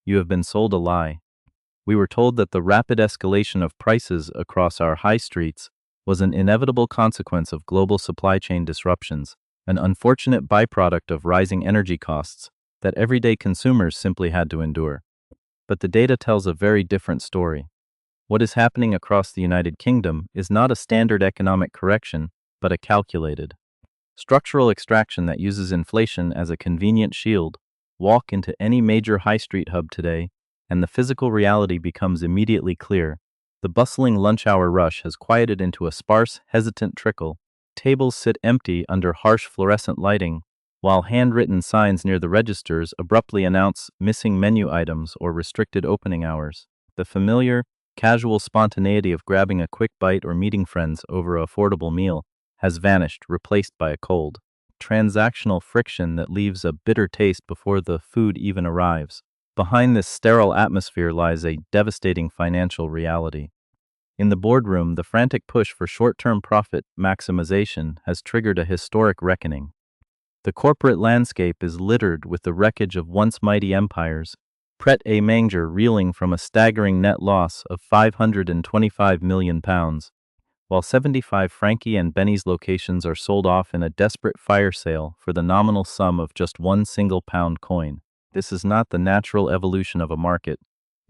You have been sold a lie. We were told that the rapid escalation of prices across our high streets was an inevitable consequence of global supply chain disruptions, an unfortunate byproduct of rising energy costs that everyday consumers simply had to endure. But the data tells a very different story. What is happening across the United Kingdom is not a standard economic correction, but a calculated, structural extraction that uses inflation as a convenient shield. Walk into any major high street hub today, and the physical reality becomes immediately clear. The bustling lunch hour rush has quieted into a sparse, hesitant trickle. Tables sit empty under harsh fluorescent lighting, while handwritten signs near the registers abruptly announce missing menu items or restricted opening hours. The familiar, casual spontaneity of grabbing a quick bite or meeting friends over an affordable meal has vanished, replaced by a cold, transactional friction that leaves a bitter taste before the food even arrives. Behind this sterile atmosphere lies a devastating financial reality. In the boardroom, the frantic push for short-term profit maximization has triggered a historic reckoning. The corporate landscape is littered with the wreckage of once mighty empires. Pret a Manger reeling from a staggering net loss of £525 million, while 75 Frankie and Benny's locations are sold off in a desperate fire sale for the nominal sum of just one single pound coin. This is not the natural evolution of a market.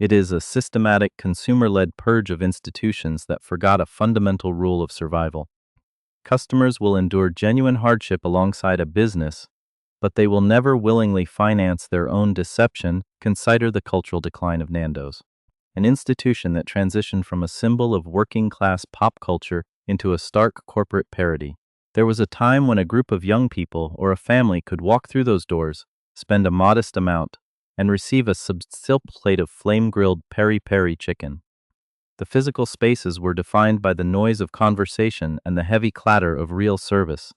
It is a systematic, consumer-led purge of institutions that forgot a fundamental rule of survival. Customers will endure genuine hardship alongside a business, but they will never willingly finance their own deception. Consider the cultural decline of Nando's, an institution that transitioned from a symbol of working-class pop culture into a stark corporate parody. There was a time when a group of young people or a family could walk through those doors, spend a modest amount, and receive a silk plate of flame-grilled peri-peri chicken. The physical spaces were defined by the noise of conversation and the heavy clatter of real service.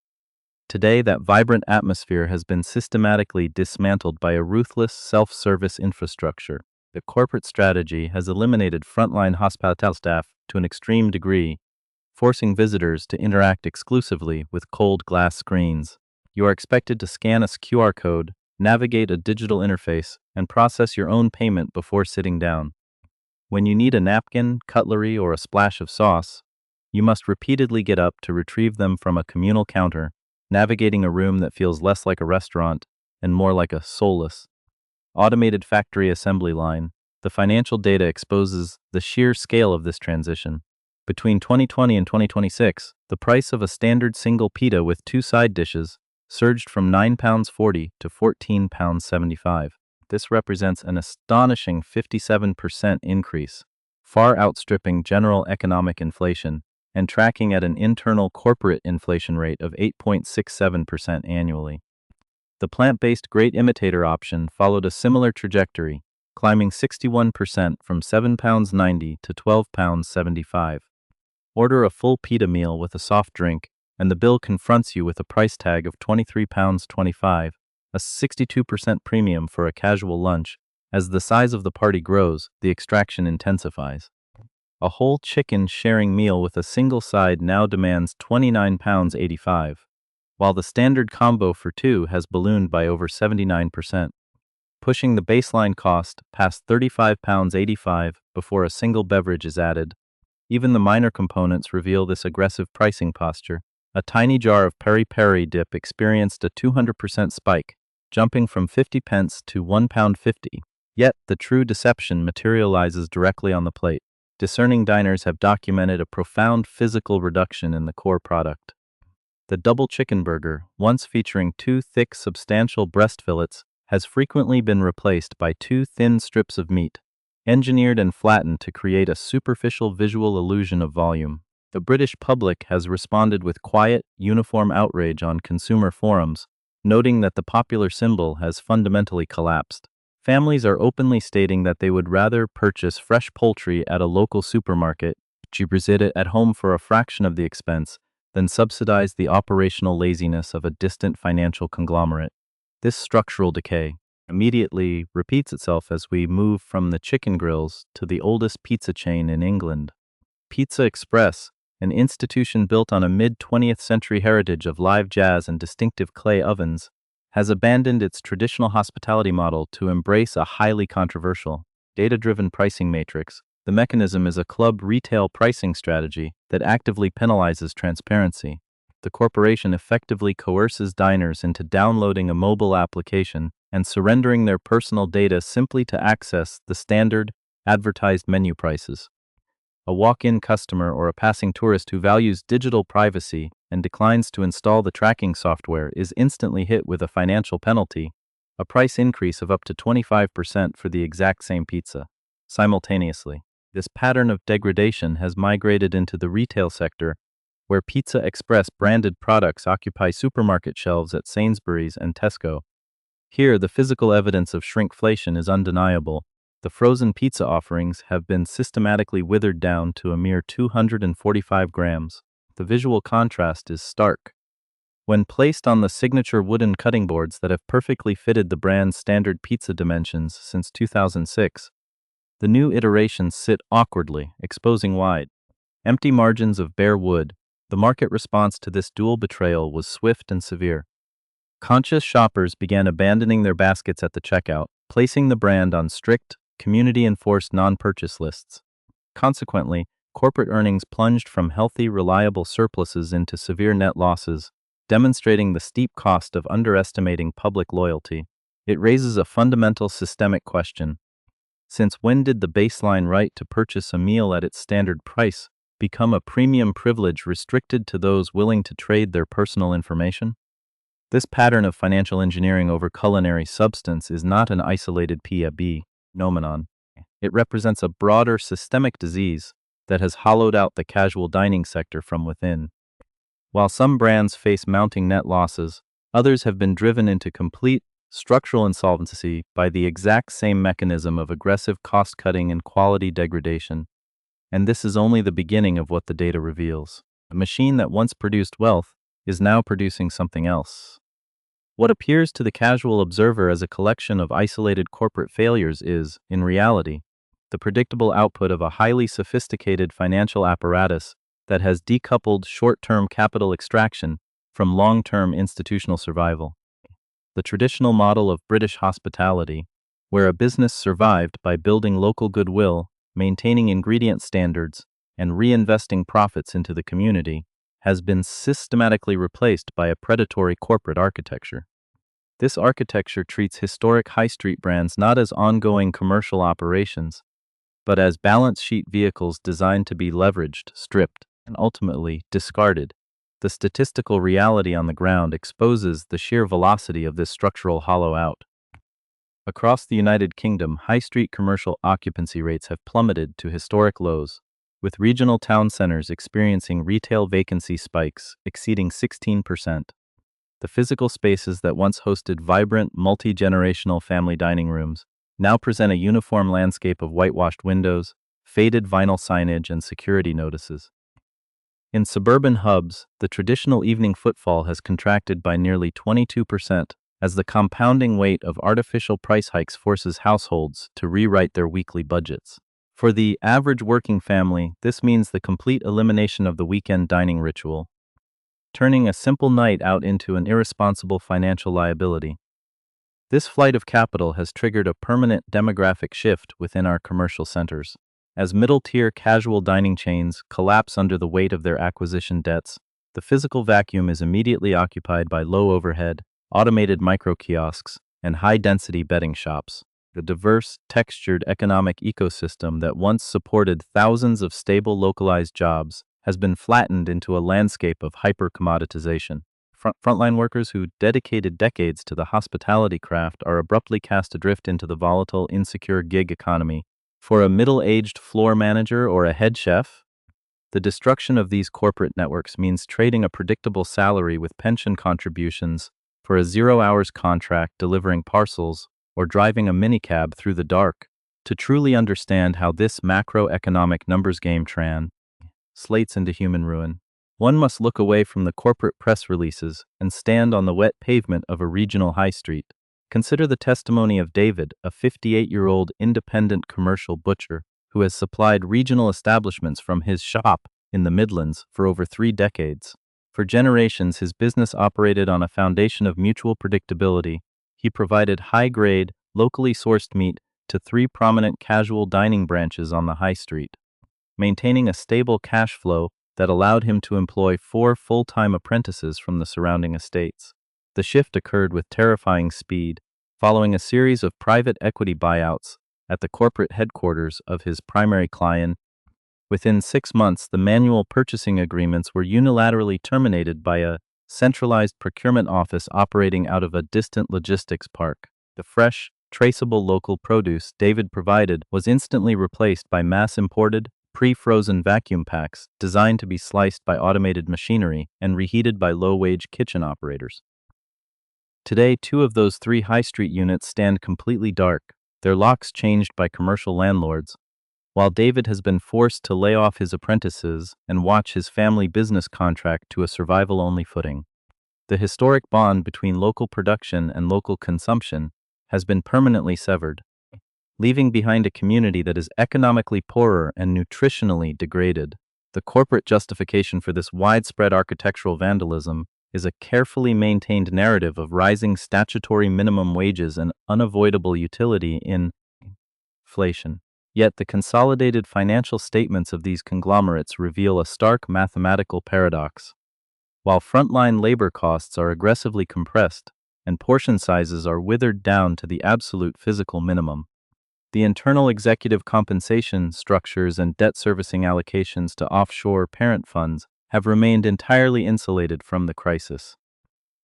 Today, that vibrant atmosphere has been systematically dismantled by a ruthless self-service infrastructure. The corporate strategy has eliminated frontline hospitality staff to an extreme degree, forcing visitors to interact exclusively with cold glass screens. You are expected to scan a QR code, navigate a digital interface, and process your own payment before sitting down. When you need a napkin, cutlery, or a splash of sauce, you must repeatedly get up to retrieve them from a communal counter, navigating a room that feels less like a restaurant and more like a soulless, automated factory assembly line. The financial data exposes the sheer scale of this transition. Between 2020 and 2026, the price of a standard single pita with 2 side dishes surged from £9.40 to £14.75. This represents an astonishing 57% increase, far outstripping general economic inflation and tracking at an internal corporate inflation rate of 8.67% annually. The plant-based Great Imitator option followed a similar trajectory, climbing 61% from £7.90 to £12.75. Order a full pita meal with a soft drink, and the bill confronts you with a price tag of £23.25, a 62% premium for a casual lunch. As the size of the party grows, the extraction intensifies. A whole chicken sharing meal with a single side now demands £29.85, while the standard combo for 2 has ballooned by over 79%, pushing the baseline cost past £35.85 before a single beverage is added. Even the minor components reveal this aggressive pricing posture. A tiny jar of peri-peri dip experienced a 200% spike, jumping from 50 pence to £1.50. Yet, the true deception materializes directly on the plate. Discerning diners have documented a profound physical reduction in the core product. The double chicken burger, once featuring 2 thick, substantial breast fillets, has frequently been replaced by 2 thin strips of meat, engineered and flattened to create a superficial visual illusion of volume. The British public has responded with quiet, uniform outrage on consumer forums, noting that the popular symbol has fundamentally collapsed. Families are openly stating that they would rather purchase fresh poultry at a local supermarket, visit it at home for a fraction of the expense, than subsidize the operational laziness of a distant financial conglomerate. This structural decay immediately repeats itself as we move from the chicken grills to the oldest pizza chain in England. Pizza Express, an institution built on a mid-20th century heritage of live jazz and distinctive clay ovens, has abandoned its traditional hospitality model to embrace a highly controversial, data-driven pricing matrix. The mechanism is a club retail pricing strategy that actively penalizes transparency. The corporation effectively coerces diners into downloading a mobile application and surrendering their personal data simply to access the standard, advertised menu prices. A walk-in customer or a passing tourist who values digital privacy and declines to install the tracking software is instantly hit with a financial penalty, a price increase of up to 25% for the exact same pizza. Simultaneously, this pattern of degradation has migrated into the retail sector, where Pizza Express branded products occupy supermarket shelves at Sainsbury's and Tesco. Here, the physical evidence of shrinkflation is undeniable. The frozen pizza offerings have been systematically withered down to a mere 245 grams. The visual contrast is stark. When placed on the signature wooden cutting boards that have perfectly fitted the brand's standard pizza dimensions since 2006, the new iterations sit awkwardly, exposing wide, empty margins of bare wood. The market response to this dual betrayal was swift and severe. Conscious shoppers began abandoning their baskets at the checkout, placing the brand on strict, community-enforced non-purchase lists. Consequently, corporate earnings plunged from healthy, reliable surpluses into severe net losses, demonstrating the steep cost of underestimating public loyalty. It raises a fundamental systemic question. Since when did the baseline right to purchase a meal at its standard price become a premium privilege restricted to those willing to trade their personal information? This pattern of financial engineering over culinary substance is not an isolated P.A.B. phenomenon. It represents a broader systemic disease that has hollowed out the casual dining sector from within. While some brands face mounting net losses, others have been driven into complete structural insolvency by the exact same mechanism of aggressive cost-cutting and quality degradation. And this is only the beginning of what the data reveals. A machine that once produced wealth is now producing something else. What appears to the casual observer as a collection of isolated corporate failures is, in reality, the predictable output of a highly sophisticated financial apparatus that has decoupled short-term capital extraction from long-term institutional survival. The traditional model of British hospitality, where a business survived by building local goodwill, maintaining ingredient standards, and reinvesting profits into the community, has been systematically replaced by a predatory corporate architecture. This architecture treats historic high street brands not as ongoing commercial operations, but as balance sheet vehicles designed to be leveraged, stripped, and ultimately discarded. The statistical reality on the ground exposes the sheer velocity of this structural hollow out. Across the United Kingdom, high street commercial occupancy rates have plummeted to historic lows, with regional town centers experiencing retail vacancy spikes exceeding 16%. The physical spaces that once hosted vibrant, multi-generational family dining rooms now present a uniform landscape of whitewashed windows, faded vinyl signage, and security notices. In suburban hubs, the traditional evening footfall has contracted by nearly 22%, as the compounding weight of artificial price hikes forces households to rewrite their weekly budgets. For the average working family, this means the complete elimination of the weekend dining ritual, turning a simple night out into an irresponsible financial liability. This flight of capital has triggered a permanent demographic shift within our commercial centers. As middle-tier casual dining chains collapse under the weight of their acquisition debts, the physical vacuum is immediately occupied by low-overhead, automated micro-kiosks, and high-density betting shops. The diverse, textured economic ecosystem that once supported thousands of stable localized jobs has been flattened into a landscape of hyper-commoditization. Frontline workers who dedicated decades to the hospitality craft are abruptly cast adrift into the volatile, insecure gig economy. For a middle-aged floor manager or a head chef, the destruction of these corporate networks means trading a predictable salary with pension contributions for a 0-hours contract delivering parcels or driving a minicab through the dark. To truly understand how this macroeconomic numbers game translates into human ruin, one must look away from the corporate press releases and stand on the wet pavement of a regional high street. Consider the testimony of David, a 58-year-old independent commercial butcher who has supplied regional establishments from his shop in the Midlands for over 3 decades. For generations, his business operated on a foundation of mutual predictability. He provided high-grade, locally sourced meat to three prominent casual dining branches on the high street, maintaining a stable cash flow that allowed him to employ four full-time apprentices from the surrounding estates. The shift occurred with terrifying speed, following a series of private equity buyouts at the corporate headquarters of his primary client. Within 6 months, the manual purchasing agreements were unilaterally terminated by a centralized procurement office operating out of a distant logistics park. The fresh, traceable local produce David provided was instantly replaced by mass-imported, pre-frozen vacuum packs designed to be sliced by automated machinery and reheated by low-wage kitchen operators. Today, two of those three high street units stand completely dark, their locks changed by commercial landlords, while David has been forced to lay off his apprentices and watch his family business contract to a survival-only footing. The historic bond between local production and local consumption has been permanently severed, leaving behind a community that is economically poorer and nutritionally degraded. The corporate justification for this widespread architectural vandalism is a carefully maintained narrative of rising statutory minimum wages and unavoidable utility in inflation. Yet the consolidated financial statements of these conglomerates reveal a stark mathematical paradox. While frontline labor costs are aggressively compressed and portion sizes are withered down to the absolute physical minimum, the internal executive compensation structures and debt servicing allocations to offshore parent funds have remained entirely insulated from the crisis.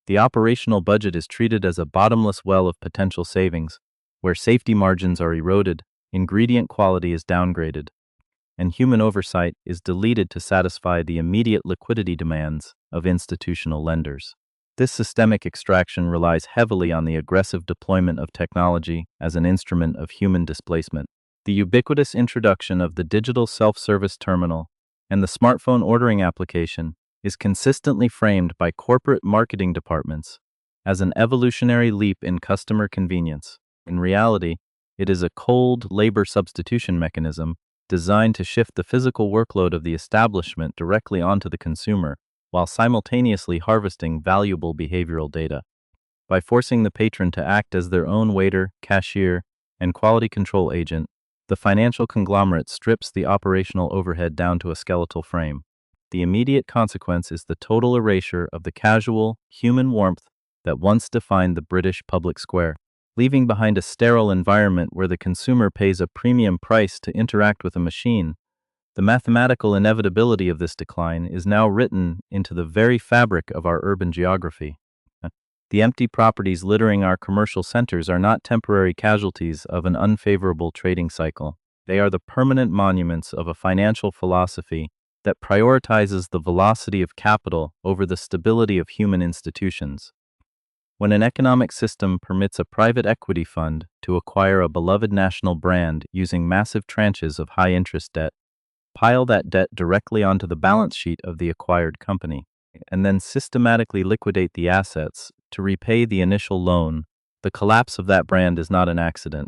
The operational budget is treated as a bottomless well of potential savings, where safety margins are eroded, ingredient quality is downgraded, and human oversight is deleted to satisfy the immediate liquidity demands of institutional lenders. This systemic extraction relies heavily on the aggressive deployment of technology as an instrument of human displacement. The ubiquitous introduction of the digital self-service terminal and the smartphone ordering application is consistently framed by corporate marketing departments as an evolutionary leap in customer convenience. In reality, it is a cold labor substitution mechanism designed to shift the physical workload of the establishment directly onto the consumer, while simultaneously harvesting valuable behavioral data. By forcing the patron to act as their own waiter, cashier, and quality control agent, the financial conglomerate strips the operational overhead down to a skeletal frame. The immediate consequence is the total erasure of the casual, human warmth that once defined the British public square, leaving behind a sterile environment where the consumer pays a premium price to interact with a machine. The mathematical inevitability of this decline is now written into the very fabric of our urban geography. The empty properties littering our commercial centers are not temporary casualties of an unfavorable trading cycle. They are the permanent monuments of a financial philosophy that prioritizes the velocity of capital over the stability of human institutions. When an economic system permits a private equity fund to acquire a beloved national brand using massive tranches of high-interest debt, pile that debt directly onto the balance sheet of the acquired company, and then systematically liquidate the assets to repay the initial loan, the collapse of that brand is not an accident.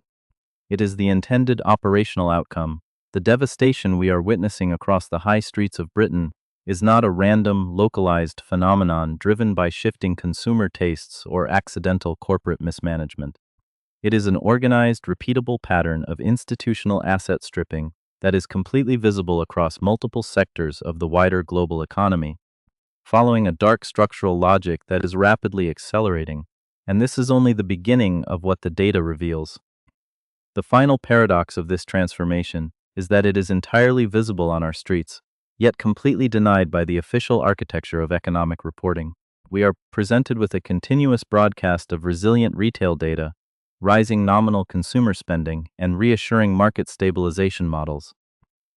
It is the intended operational outcome. The devastation we are witnessing across the high streets of Britain is not a random, localized phenomenon driven by shifting consumer tastes or accidental corporate mismanagement. It is an organized, repeatable pattern of institutional asset stripping that is completely visible across multiple sectors of the wider global economy, following a dark structural logic that is rapidly accelerating, and this is only the beginning of what the data reveals. The final paradox of this transformation is that it is entirely visible on our streets, yet completely denied by the official architecture of economic reporting. We are presented with a continuous broadcast of resilient retail data, rising nominal consumer spending, and reassuring market stabilization models.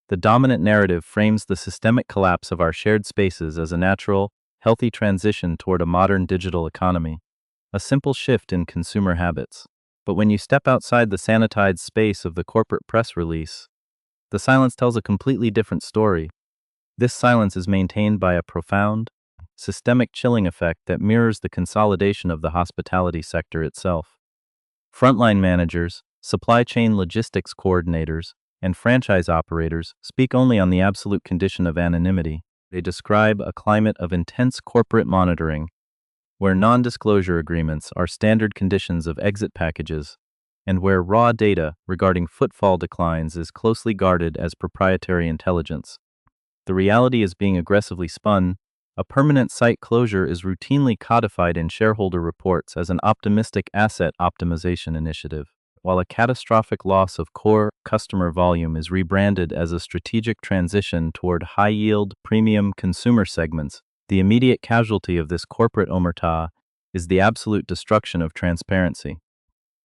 The dominant narrative frames the systemic collapse of our shared spaces as a natural, healthy transition toward a modern digital economy, a simple shift in consumer habits. But when you step outside the sanitized space of the corporate press release, the silence tells a completely different story. This silence is maintained by a profound, systemic chilling effect that mirrors the consolidation of the hospitality sector itself. Frontline managers, supply chain logistics coordinators, and franchise operators speak only on the absolute condition of anonymity. They describe a climate of intense corporate monitoring, where non-disclosure agreements are standard conditions of exit packages, and where raw data regarding footfall declines is closely guarded as proprietary intelligence. The reality is being aggressively spun. A permanent site closure is routinely codified in shareholder reports as an optimistic asset optimization initiative, while a catastrophic loss of core customer volume is rebranded as a strategic transition toward high-yield, premium consumer segments. The immediate casualty of this corporate omertà is the absolute destruction of transparency.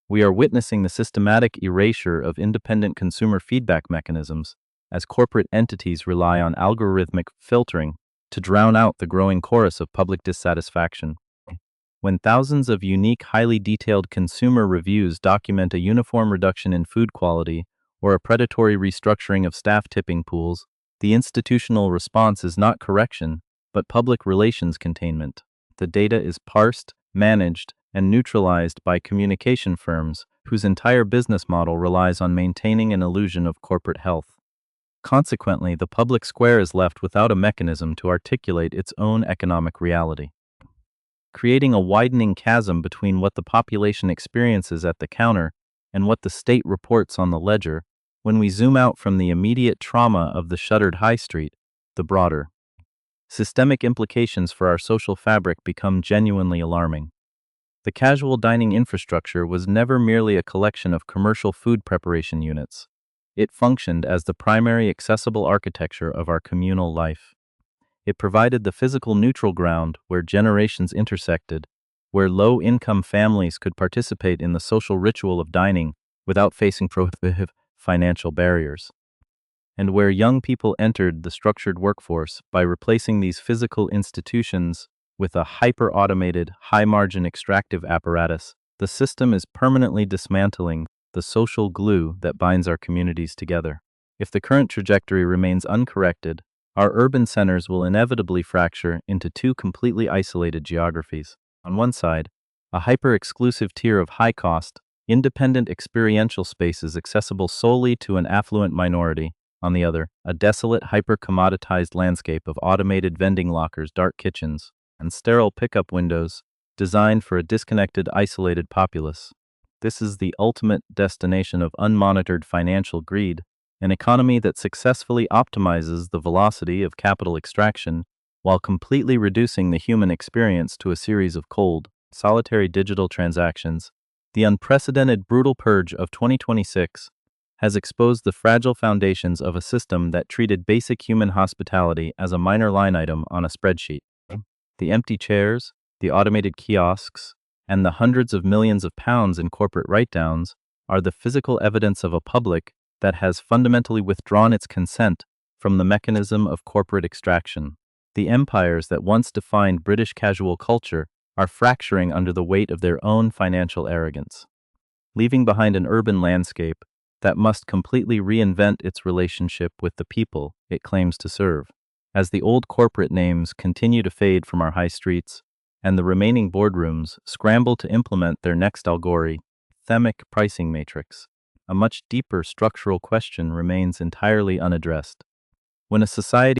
We are witnessing the systematic erasure of independent consumer feedback mechanisms as corporate entities rely on algorithmic filtering to drown out the growing chorus of public dissatisfaction. When thousands of unique, highly detailed consumer reviews document a uniform reduction in food quality or a predatory restructuring of staff tipping pools, the institutional response is not correction, but public relations containment. The data is parsed, managed, and neutralized by communication firms whose entire business model relies on maintaining an illusion of corporate health. Consequently, the public square is left without a mechanism to articulate its own economic reality, creating a widening chasm between what the population experiences at the counter and what the state reports on the ledger. When we zoom out from the immediate trauma of the shuttered high street, the broader systemic implications for our social fabric become genuinely alarming. The casual dining infrastructure was never merely a collection of commercial food preparation units. It functioned as the primary accessible architecture of our communal life. It provided the physical neutral ground where generations intersected, where low-income families could participate in the social ritual of dining without facing prohibitive financial barriers, and where young people entered the structured workforce by replacing these physical institutions with a hyper-automated, high-margin extractive apparatus. The system is permanently dismantling the social glue that binds our communities together. If the current trajectory remains uncorrected, our urban centers will inevitably fracture into two completely isolated geographies. On one side, a hyper-exclusive tier of high-cost, independent experiential spaces accessible solely to an affluent minority. On the other, a desolate, hyper-commoditized landscape of automated vending lockers, dark kitchens, and sterile pickup windows designed for a disconnected, isolated populace. This is the ultimate destination of unmonitored financial greed, an economy that successfully optimizes the velocity of capital extraction while completely reducing the human experience to a series of cold, solitary digital transactions. The unprecedented brutal purge of 2026 has exposed the fragile foundations of a system that treated basic human hospitality as a minor line item on a spreadsheet. The empty chairs, the automated kiosks, and the hundreds of millions of pounds in corporate write-downs are the physical evidence of a public that has fundamentally withdrawn its consent from the mechanism of corporate extraction. The empires that once defined British casual culture are fracturing under the weight of their own financial arrogance, leaving behind an urban landscape that must completely reinvent its relationship with the people it claims to serve. As the old corporate names continue to fade from our high streets, and the remaining boardrooms scramble to implement their next algorithmic pricing matrix, a much deeper structural question remains entirely unaddressed. When a society